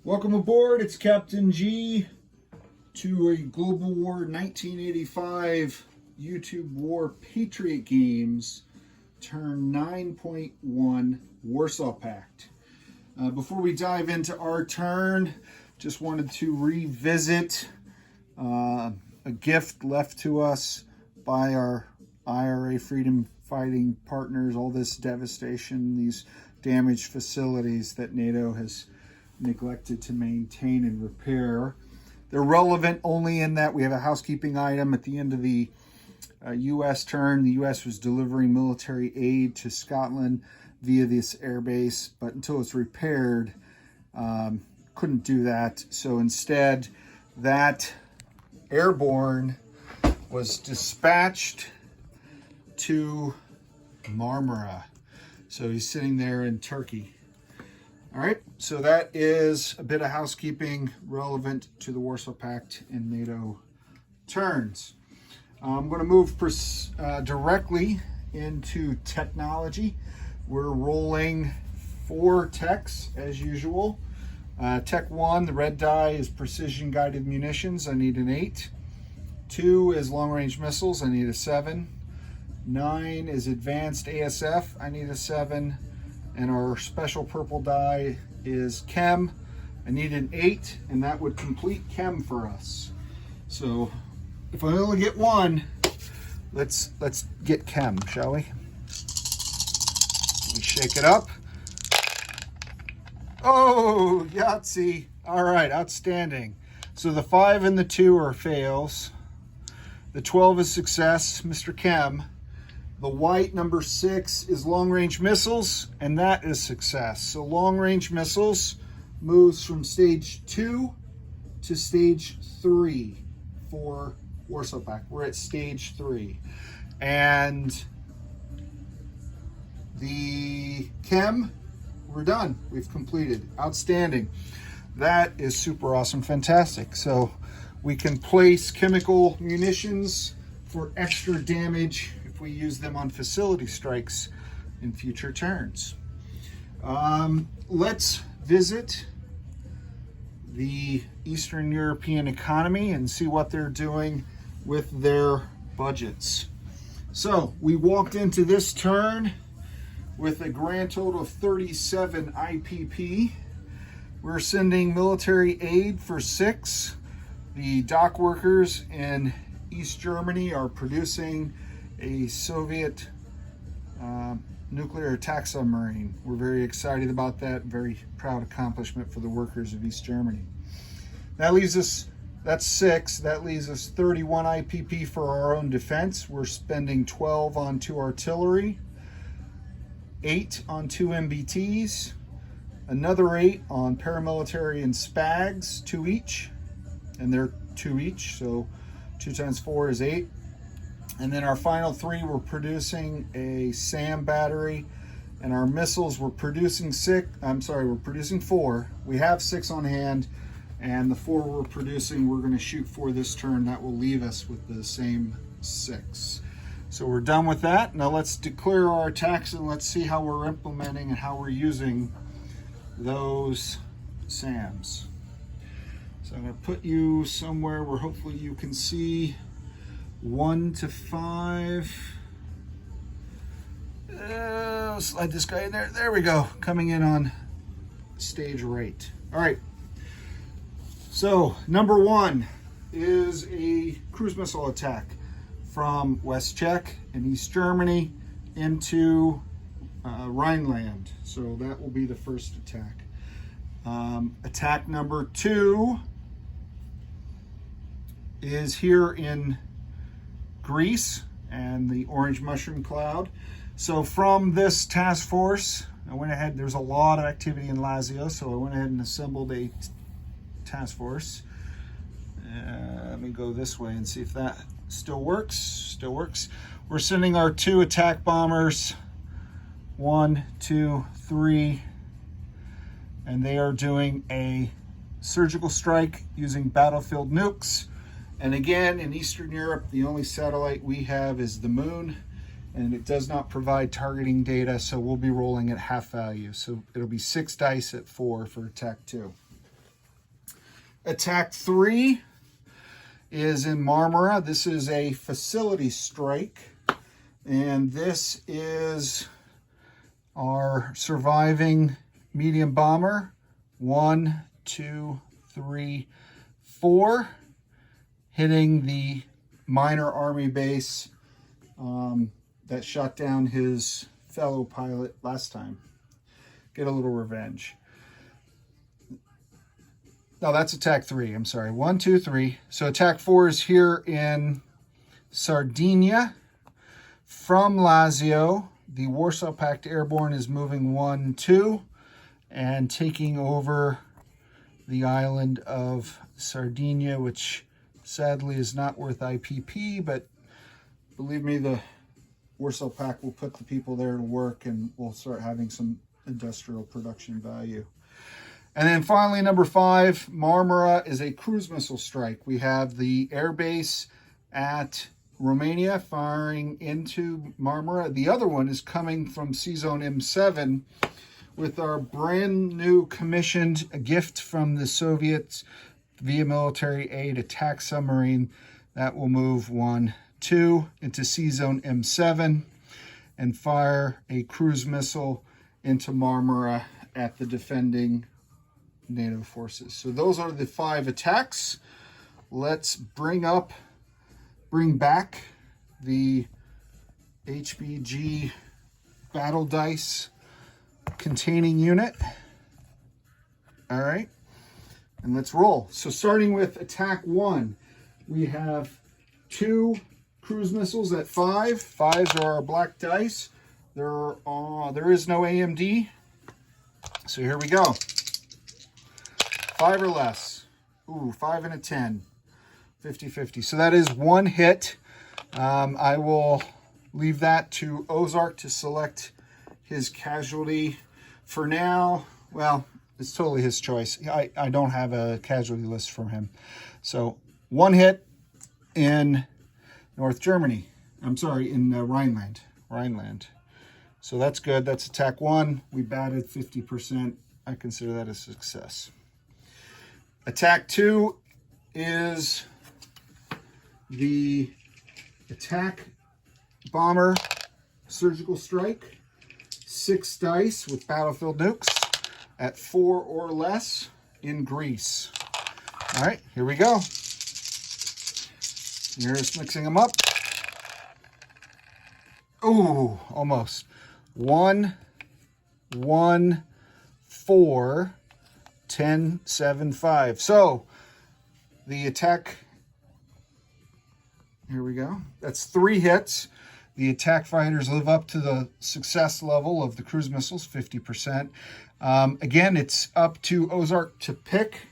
Welcome aboard. It's Captain G to a Global War 1985 YouTube War Patriot Games Turn 9.1 Warsaw Pact. Before we dive into our turn, just wanted to revisit a gift left to us by our IRA freedom fighting partners. All this devastation, these damaged facilities that NATO has neglected to maintain and repair. They're relevant only in that we have a housekeeping item at the end of the U.S. turn. The U.S. was delivering military aid to Scotland via this airbase, but until it's repaired, couldn't do that. So instead, that airborne was dispatched to Marmara. So he's sitting there in Turkey. All right, so that is a bit of housekeeping relevant to the Warsaw Pact and NATO turns. I'm going to move directly into technology. We're rolling 4 techs as usual. Tech 1, the red die, is precision guided munitions. I need an 8. 2 is long range missiles. I need a 7. 9 is advanced ASF. I need a 7. And our special purple die is Chem. I need an 8, and that would complete Chem for us. So if I only get 1, let's get Chem, shall we? We shake it up. Oh, Yahtzee. All right, outstanding. So the 5 and the 2 are fails. The 12 is success, Mr. Chem. The white, number 6, is long-range missiles, and that is success. So long-range missiles moves from stage 2 to stage 3 for Warsaw Pact. We're at stage 3. And the Chem, we're done. We've completed. Outstanding. That is super awesome. Fantastic. So we can place chemical munitions for extra damage we use them on facility strikes in future turns. Let's visit the Eastern European economy and see what they're doing with their budgets. So we walked into this turn with a grand total of 37 IPP. We're sending military aid for 6. The dock workers in East Germany are producing a Soviet nuclear attack submarine. We're very excited about that. Very proud accomplishment for the workers of East Germany. That leaves us, that's 6. That leaves us 31 IPP for our own defense. We're spending 12 on 2 artillery, 8 on 2 MBTs, another 8 on paramilitary and SPAGs, 2 each, and they're 2 each, so 2 times 4 is 8. And then our final 3, we're producing a SAM battery, and our missiles, we're producing 4. We have 6 on hand, and the 4 we're producing, we're going to shoot for this turn. That will leave us with the same 6. So we're done with that. Now let's declare our attacks, and let's see how we're implementing and how we're using those SAMs. So I'm going to put you somewhere where hopefully you can see 1 to 5. Slide this guy in there. There we go. Coming in on stage right. All right. So number 1 is a cruise missile attack from West Czech and East Germany into Rhineland. So that will be the first attack. Attack number 2 is here in Greece and the orange mushroom cloud. So from this task force, I went ahead, there's a lot of activity in Lazio, so I went ahead and assembled a task force. Let me go this way and see if that still works. Still works. We're sending our 2 attack bombers, 1, 2, 3, and they are doing a surgical strike using battlefield nukes. And again, in Eastern Europe, the only satellite we have is the moon, and it does not provide targeting data, so we'll be rolling at half value. So it'll be 6 dice at 4 for attack 2. Attack 3 is in Marmara. This is a facility strike, and this is our surviving medium bomber. 1, 2, 3, 4, hitting the minor army base that shot down his fellow pilot last time. Get a little revenge. No, that's attack 3. I'm sorry. 1, 2, 3. So attack 4 is here in Sardinia. From Lazio, the Warsaw Pact Airborne is moving 1, 2 and taking over the island of Sardinia, which sadly is not worth IPP, but believe me, the Warsaw Pact will put the people there to work and we'll start having some industrial production value. And then finally, number 5, Marmara is a cruise missile strike. We have the air base at Romania firing into Marmara. The other one is coming from C-Zone M7 with our brand new commissioned gift from the Soviets via military aid attack submarine. That will move 1, 2 into C-Zone M7 and fire a cruise missile into Marmara at the defending NATO forces. So those are the 5 attacks. Let's bring back the HBG battle dice containing unit. All right, and let's roll. So starting with attack 1, we have 2 cruise missiles at 5. 5s are our black dice. There is no AMD. So here we go. 5 or less. Ooh, 5 and a 10. 50-50. So that is 1 hit. I will leave that to Ozark to select his casualty. For now, well, it's totally his choice. I don't have a casualty list from him. So 1 hit in North Germany. I'm sorry, in Rhineland. So that's good. That's attack 1. We batted 50%. I consider that a success. Attack 2 is the attack bomber surgical strike. 6 dice with battlefield nukes at 4 or less in Greece. All right, here we go. Here's mixing them up. Ooh, almost. 1, 1, 4, 10, 7, 5. So the attack, here we go. That's 3 hits. The attack fighters live up to the success level of the cruise missiles, 50%. Again, it's up to Ozark to pick,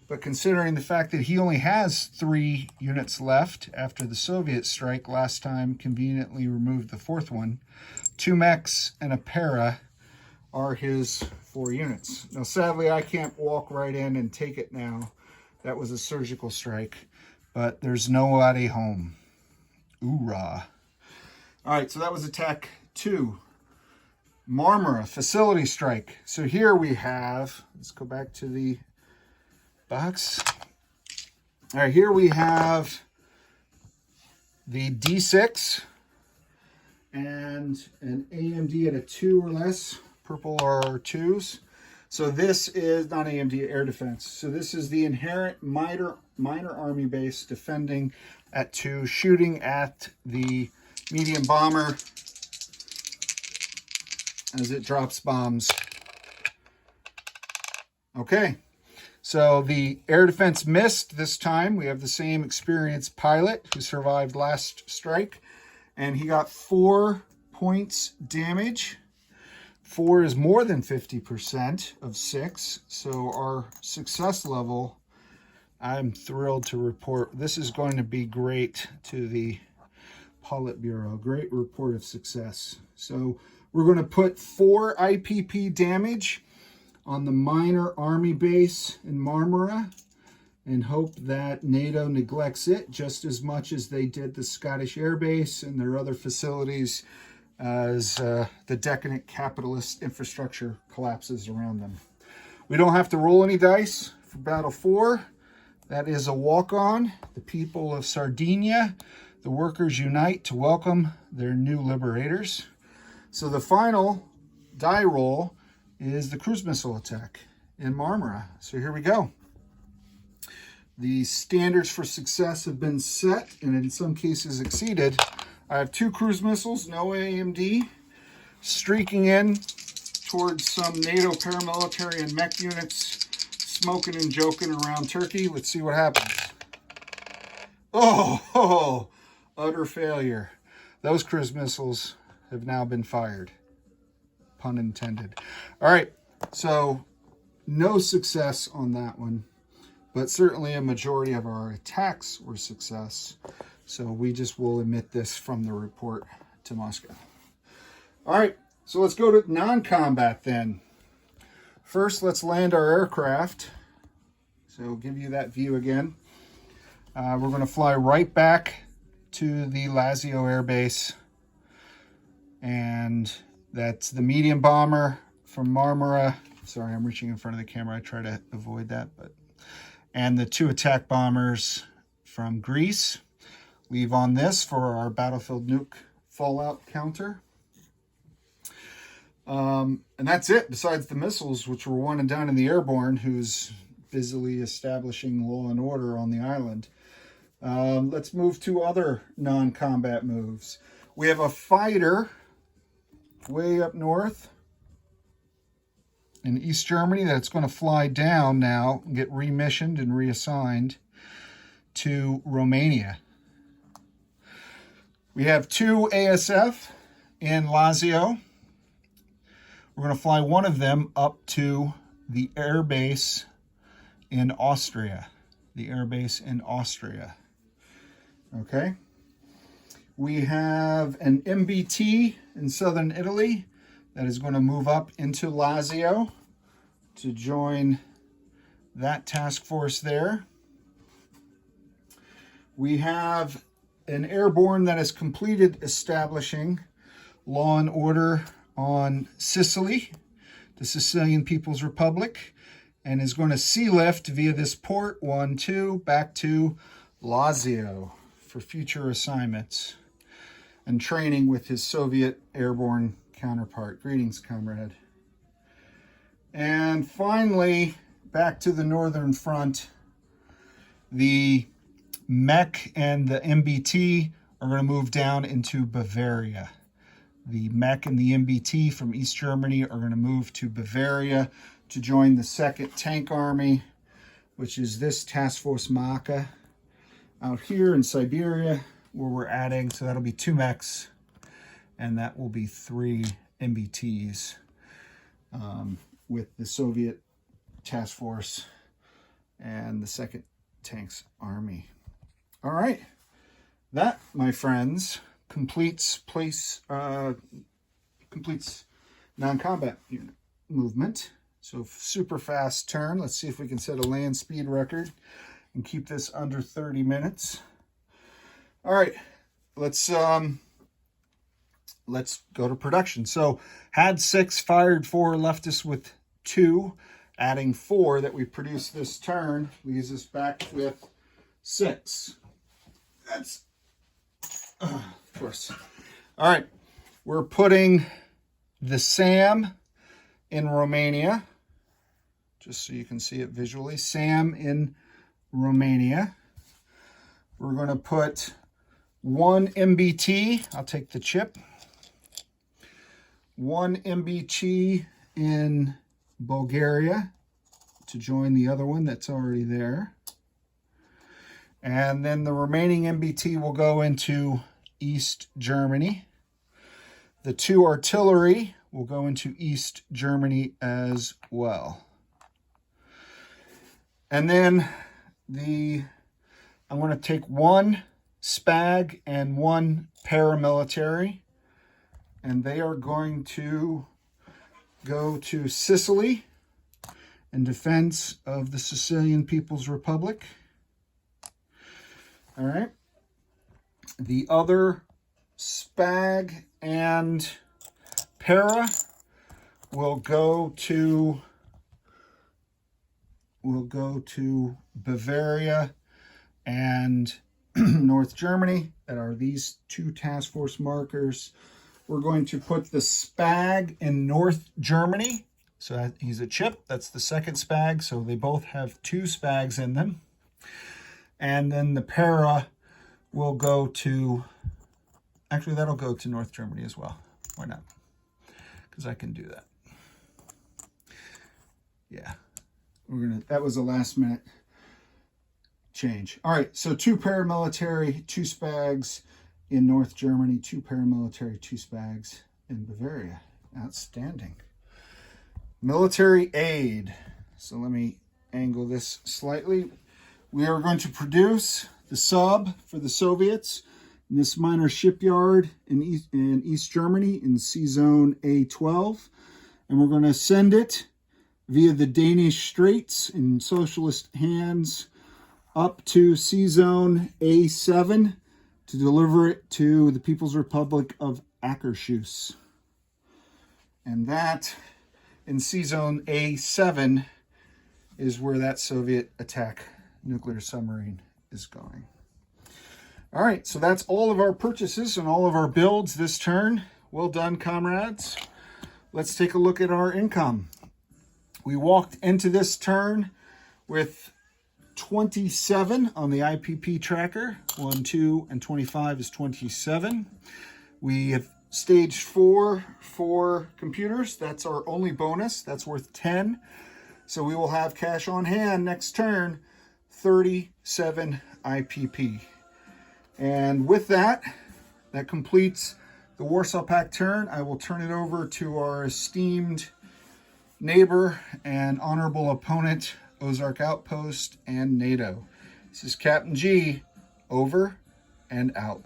but considering the fact that he only has 3 units left after the Soviet strike last time conveniently removed the 4th one, 2 mechs and a para are his 4 units. Now, sadly, I can't walk right in and take it now. That was a surgical strike, but there's nobody home. Oorah. All right, so that was attack 2. Marmara, facility strike. So here we have, let's go back to the box. All right, here we have the D6 and an AMD at a 2 or less. Purple are 2s. So this is not AMD, air defense. So this is the inherent minor army base defending at 2, shooting at the medium bomber as it drops bombs. Okay, so the air defense missed this time. We have the same experienced pilot who survived last strike, and he got 4 points damage. 4 is more than 50% of 6, so our success level, I'm thrilled to report. This is going to be great to the Politburo. Great report of success. So we're going to put 4 IPP damage on the minor army base in Marmara and hope that NATO neglects it just as much as they did the Scottish Air Base and their other facilities as the decadent capitalist infrastructure collapses around them. We don't have to roll any dice for Battle 4. That is a walk-on. The people of Sardinia, the workers unite to welcome their new liberators. So the final die roll is the cruise missile attack in Marmara. So here we go. The standards for success have been set and in some cases exceeded. I have 2 cruise missiles, no AMD, streaking in towards some NATO paramilitary and mech units, smoking and joking around Turkey. Let's see what happens. Oh, utter failure. Those cruise missiles have now been fired. Pun intended. All right, so no success on that one, but certainly a majority of our attacks were success. So we just will omit this from the report to Moscow. All right, so let's go to non-combat then. First, let's land our aircraft. So I'll give you that view again. We're going to fly right back to the Lazio Air Base. And that's the medium bomber from Marmara. Sorry, I'm reaching in front of the camera. I try to avoid that. And the 2 attack bombers from Greece. Leave on this for our battlefield nuke fallout counter. And that's it, besides the missiles, which were one and down in the airborne, who's busily establishing law and order on the island. Let's move to other non-combat moves. We have a fighter way up north in East Germany that's going to fly down now and get remissioned and reassigned to Romania. We have 2 ASF in Lazio. We're going to fly one of them up to the air base in Austria. The air base in Austria. Okay. We have an MBT in southern Italy that is going to move up into Lazio to join that task force there. We have an airborne that has completed establishing law and order on Sicily, the Sicilian People's Republic, and is going to sea lift via this port 1-2 back to Lazio for future assignments and training with his Soviet airborne counterpart. Greetings, comrade. And finally, back to the Northern Front, the mech and the MBT are going to move down into Bavaria. The mech and the MBT from East Germany are going to move to Bavaria to join the 2nd Tank Army, which is this Task Force Maka out here in Siberia, where we're adding. So that'll be 2 mechs, and that will be 3 MBTs with the Soviet Task Force and the 2nd Tanks Army. All right, that, my friends, completes non-combat unit movement. So super fast turn. Let's see if we can set a land speed record and keep this under 30 minutes. All right, let's go to production. So had 6, fired 4, left us with 2. Adding 4 that we produced this turn leaves us back with 6. That's, of course. All right, we're putting the SAM in Romania, just so you can see it visually. SAM in Romania. We're going to put 1 MBT. I'll take the chip. 1 MBT in Bulgaria to join the other one that's already there. And then the remaining MBT will go into East Germany. The 2 artillery will go into East Germany as well. And then I'm going to take 1 SPAG and 1 paramilitary, and they are going to go to Sicily in defense of the Sicilian People's Republic. All right. The other SPAG and para will go to will go to Bavaria and North Germany. That are these two task force markers. We're going to put the Spag in North Germany. So he's a chip. That's the second Spag. So they both have two Spags in them. And then the Para will go to, actually that'll go to North Germany as well. Why not? Because I can do that. Yeah, that was a last minute change. All right, so two paramilitary, two Spags in North Germany, two paramilitary, two Spags in Bavaria. Outstanding. Military aid. So let me angle this slightly. We are going to produce the sub for the Soviets in this minor shipyard in East Germany in Sea Zone A12. And we're going to send it via the Danish Straits in socialist hands up to Sea Zone A7 to deliver it to the People's Republic of Akershus. And that in Sea Zone A7 is where that Soviet attack nuclear submarine is going. All right, so that's all of our purchases and all of our builds this turn. Well done, comrades. Let's take a look at our income. We walked into this turn with 27 on the IPP tracker. 1, 2, and 25 is 27. We have stage 4 for computers. That's our only bonus. That's worth 10. So we will have cash on hand next turn, 37 IPP. And with that, that completes the Warsaw Pact turn. I will turn it over to our esteemed neighbor and honorable opponent, Ozark Outpost and NATO. This is Captain G, over and out.